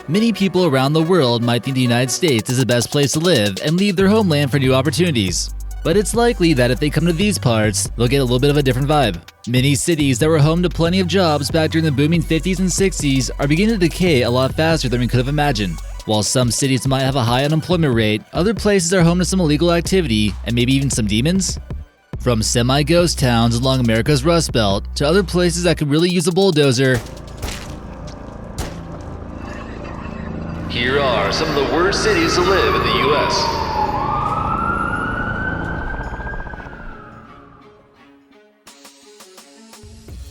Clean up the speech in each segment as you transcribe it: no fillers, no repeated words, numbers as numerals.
Many people around the world might think the United States is the best place to live and leave their homeland for new opportunities. But it's likely that if they come to these parts, they'll get a little bit of a different vibe. Many cities that were home to plenty of jobs back during the booming 50s and 60s are beginning to decay a lot faster than we could have imagined. While some cities might have a high unemployment rate, other places are home to some illegal activity and maybe even some demons. From semi-ghost towns along America's Rust Belt to other places that could really use a bulldozer, here are some of the worst cities to live in the U.S.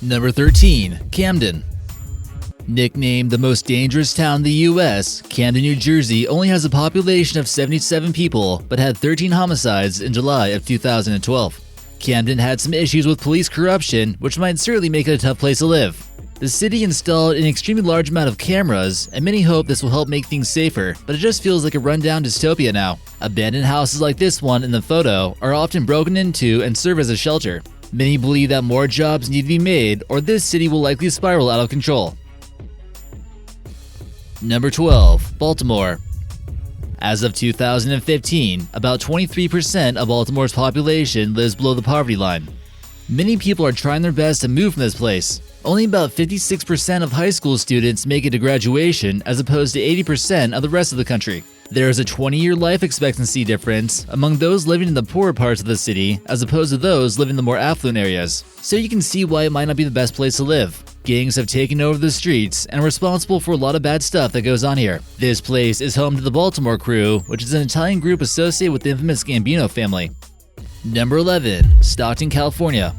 Number 13. Camden. Nicknamed the most dangerous town in the U.S., Camden, New Jersey only has a population of 77 people but had 13 homicides in July of 2012. Camden had some issues with police corruption, which might certainly make it a tough place to live. The city installed an extremely large amount of cameras, and many hope this will help make things safer, but it just feels like a rundown dystopia now. Abandoned houses like this one in the photo are often broken into and serve as a shelter. Many believe that more jobs need to be made, or this city will likely spiral out of control. Number 12. Baltimore. As of 2015, about 23% of Baltimore's population lives below the poverty line. Many people are trying their best to move from this place. Only about 56% of high school students make it to graduation, as opposed to 80% of the rest of the country. There is a 20-year life expectancy difference among those living in the poorer parts of the city as opposed to those living in the more affluent areas, so you can see why it might not be the best place to live. Gangs have taken over the streets and are responsible for a lot of bad stuff that goes on here. This place is home to the Baltimore Crew, which is an Italian group associated with the infamous Gambino family. Number 11. Stockton, California.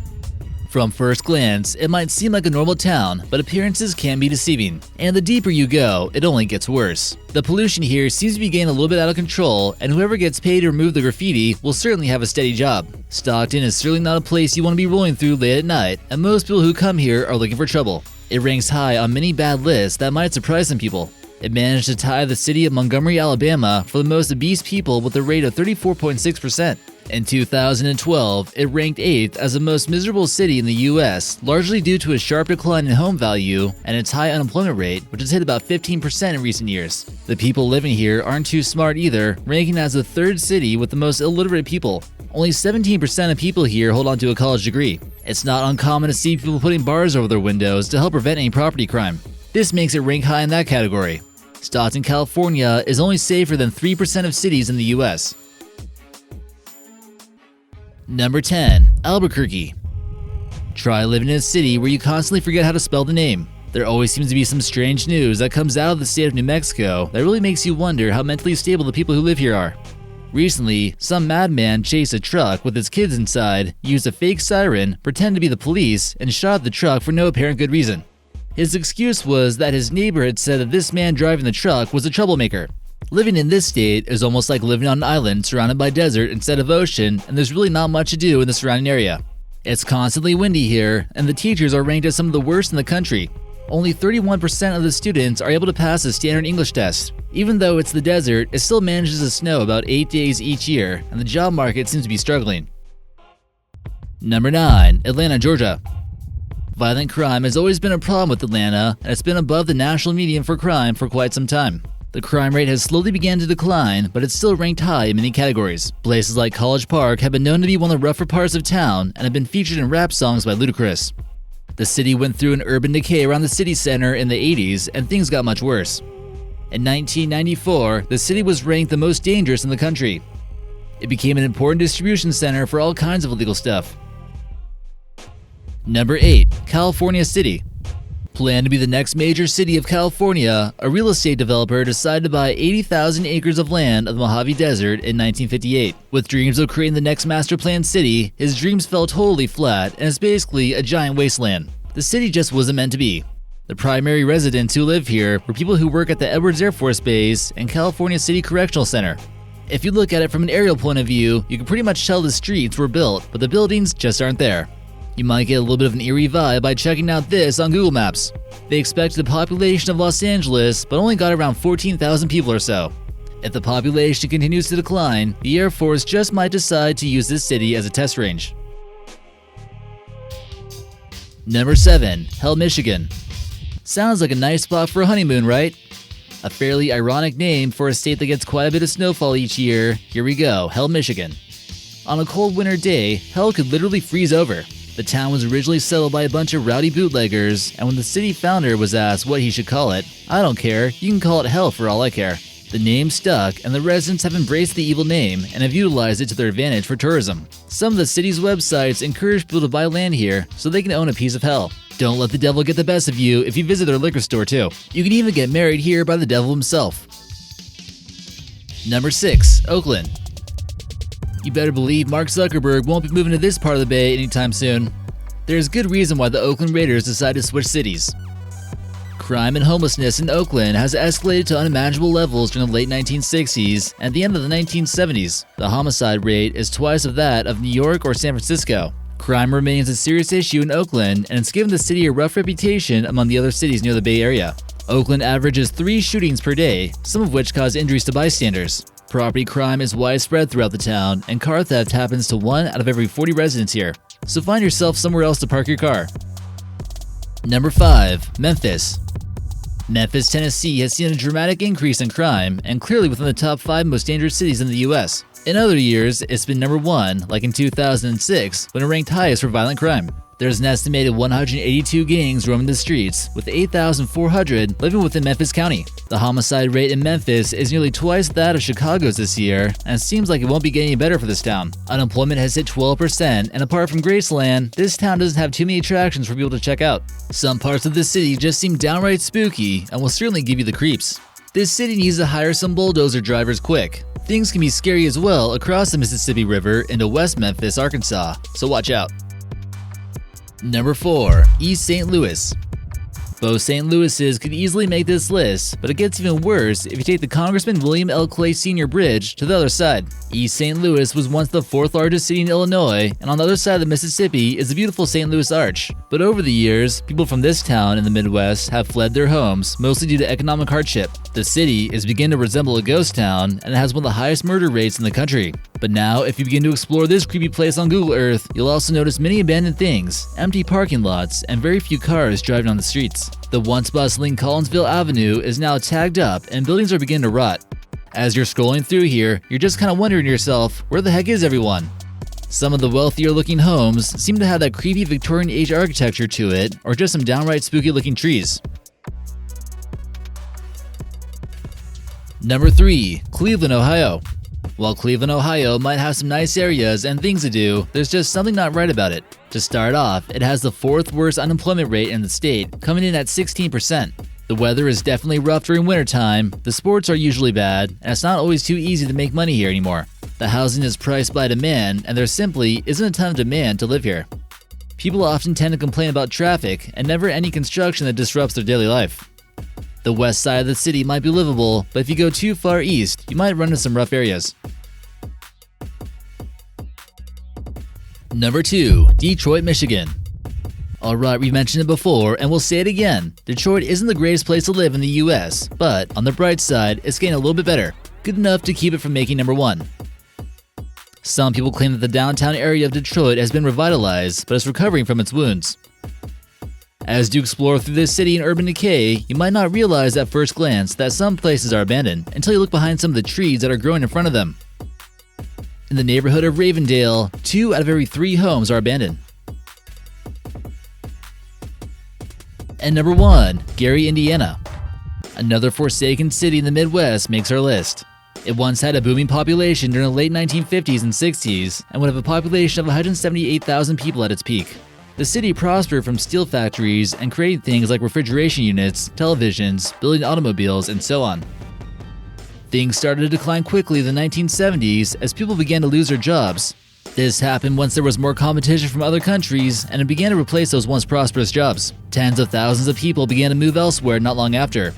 From first glance, it might seem like a normal town, but appearances can be deceiving, and the deeper you go, it only gets worse. The pollution here seems to be getting a little bit out of control, and whoever gets paid to remove the graffiti will certainly have a steady job. Stockton is certainly not a place you want to be rolling through late at night, and most people who come here are looking for trouble. It ranks high on many bad lists that might surprise some people. It managed to tie the city of Montgomery, Alabama for the most obese people with a rate of 34.6%. In 2012, it ranked 8th as the most miserable city in the U.S., largely due to a sharp decline in home value and its high unemployment rate, which has hit about 15% in recent years. The people living here aren't too smart either, ranking as the 3rd city with the most illiterate people. Only 17% of people here hold on to a college degree. It's not uncommon to see people putting bars over their windows to help prevent any property crime. This makes it rank high in that category. Stockton, California is only safer than 3% of cities in the U.S. Number 10. Albuquerque. Try living in a city where you constantly forget how to spell the name. There always seems to be some strange news that comes out of the state of New Mexico that really makes you wonder how mentally stable the people who live here are. Recently, some madman chased a truck with his kids inside, used a fake siren, pretended to be the police, and shot the truck for no apparent good reason. His excuse was that his neighbor had said that this man driving the truck was a troublemaker. Living in this state is almost like living on an island surrounded by desert instead of ocean, and there's really not much to do in the surrounding area. It's constantly windy here, and the teachers are ranked as some of the worst in the country. Only 31% of the students are able to pass a standard English test. Even though it's the desert, it still manages to snow about 8 days each year, and the job market seems to be struggling. Number 9. Atlanta, Georgia. Violent crime has always been a problem with Atlanta, and it's been above the national median for crime for quite some time. The crime rate has slowly begun to decline, but it's still ranked high in many categories. Places like College Park have been known to be one of the rougher parts of town and have been featured in rap songs by Ludacris. The city went through an urban decay around the city center in the 80s, and things got much worse. In 1994, the city was ranked the most dangerous in the country. It became an important distribution center for all kinds of illegal stuff. Number 8. California City. Planned to be the next major city of California, a real estate developer decided to buy 80,000 acres of land of the Mojave Desert in 1958. With dreams of creating the next master planned city, his dreams fell totally flat and it's basically a giant wasteland. The city just wasn't meant to be. The primary residents who live here were people who work at the Edwards Air Force Base and California City Correctional Center. If you look at it from an aerial point of view, you can pretty much tell the streets were built, but the buildings just aren't there. You might get a little bit of an eerie vibe by checking out this on Google Maps. They expected the population of Los Angeles, but only got around 14,000 people or so. If the population continues to decline, the Air Force just might decide to use this city as a test range. Number 7. Hell, Michigan. Sounds like a nice spot for a honeymoon, right? A fairly ironic name for a state that gets quite a bit of snowfall each year. Here we go, Hell, Michigan. On a cold winter day, Hell could literally freeze over. The town was originally settled by a bunch of rowdy bootleggers, and when the city founder was asked what he should call it, "I don't care, you can call it Hell for all I care." The name stuck, and the residents have embraced the evil name and have utilized it to their advantage for tourism. Some of the city's websites encourage people to buy land here so they can own a piece of hell. Don't let the devil get the best of you if you visit their liquor store too. You can even get married here by the devil himself. Number 6. Oakland. You better believe Mark Zuckerberg won't be moving to this part of the Bay anytime soon. There's good reason why the Oakland Raiders decided to switch cities. Crime and homelessness in Oakland has escalated to unimaginable levels during the late 1960s and the end of the 1970s. The homicide rate is twice of that of New York or San Francisco. Crime remains a serious issue in Oakland, and it's given the city a rough reputation among the other cities near the Bay Area. Oakland averages 3 shootings per day, some of which cause injuries to bystanders. Property crime is widespread throughout the town, and car theft happens to 1 out of every 40 residents here. So find yourself somewhere else to park your car. Number 5. Memphis. Memphis, Tennessee has seen a dramatic increase in crime and clearly within the top 5 most dangerous cities in the US. In other years, it's been number 1, like in 2006, when it ranked highest for violent crime. There's an estimated 182 gangs roaming the streets, with 8,400 living within Memphis County. The homicide rate in Memphis is nearly twice that of Chicago's this year, and it seems like it won't be getting any better for this town. Unemployment has hit 12%, and apart from Graceland, this town doesn't have too many attractions for people to check out. Some parts of the city just seem downright spooky, and will certainly give you the creeps. This city needs to hire some bulldozer drivers quick. Things can be scary as well across the Mississippi River into West Memphis, Arkansas, so watch out. Number 4. East St. Louis. Both St. Louis's could easily make this list, but it gets even worse if you take the Congressman William L. Clay Sr. Bridge to the other side. East St. Louis was once the 4th largest city in Illinois, and on the other side of the Mississippi is the beautiful St. Louis Arch. But over the years, people from this town in the Midwest have fled their homes, mostly due to economic hardship. The city is beginning to resemble a ghost town, and it has one of the highest murder rates in the country. But now, if you begin to explore this creepy place on Google Earth, you'll also notice many abandoned things, empty parking lots, and very few cars driving on the streets. The once bustling Collinsville Avenue is now tagged up, and buildings are beginning to rot. As you're scrolling through here, you're just kind of wondering to yourself, where the heck is everyone? Some of the wealthier looking homes seem to have that creepy Victorian age architecture to it, or just some downright spooky looking trees. Number 3. Cleveland, Ohio. While Cleveland, Ohio might have some nice areas and things to do, there's just something not right about it. To start off, it has the 4th worst unemployment rate in the state, coming in at 16%. The weather is definitely rough during wintertime, the sports are usually bad, and it's not always too easy to make money here anymore. The housing is priced by demand, and there simply isn't a ton of demand to live here. People often tend to complain about traffic and never any construction that disrupts their daily life. The west side of the city might be livable, but if you go too far east, you might run into some rough areas. Number 2. Detroit, Michigan. Alright, we've mentioned it before, and we'll say it again. Detroit isn't the greatest place to live in the US, but on the bright side, it's getting a little bit better. Good enough to keep it from making number 1. Some people claim that the downtown area of Detroit has been revitalized, but it's recovering from its wounds. As you explore through this city in urban decay, you might not realize at first glance that some places are abandoned until you look behind some of the trees that are growing in front of them. In the neighborhood of Ravendale, 2 out of every 3 homes are abandoned. And number 1, Gary, Indiana. Another forsaken city in the Midwest makes our list. It once had a booming population during the late 1950s and 60s, and would have a population of 178,000 people at its peak. The city prospered from steel factories and created things like refrigeration units, televisions, building automobiles, and so on. Things started to decline quickly in the 1970s as people began to lose their jobs. This happened once there was more competition from other countries, and it began to replace those once prosperous jobs. Tens of thousands of people began to move elsewhere not long after.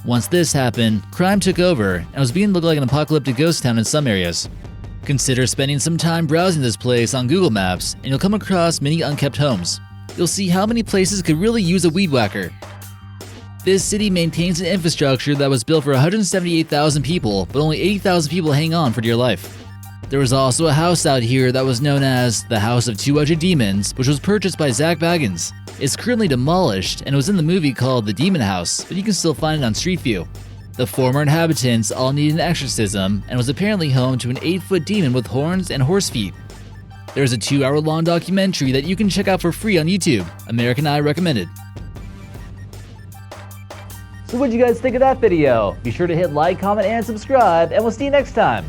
Once this happened, crime took over and was beginning to look like an apocalyptic ghost town in some areas. Consider spending some time browsing this place on Google Maps, and you'll come across many unkept homes. You'll see how many places could really use a weed whacker. This city maintains an infrastructure that was built for 178,000 people, but only 80,000 people hang on for dear life. There was also a house out here that was known as the House of 200 Demons, which was purchased by Zach Baggins. It's currently demolished and was in the movie called The Demon House, but you can still find it on Street View. The former inhabitants all needed an exorcism and was apparently home to an 8-foot demon with horns and horse feet. There's a 2-hour-long documentary that you can check out for free on YouTube. American Eye recommended. So what'd you guys think of that video? Be sure to hit like, comment, and subscribe, and we'll see you next time.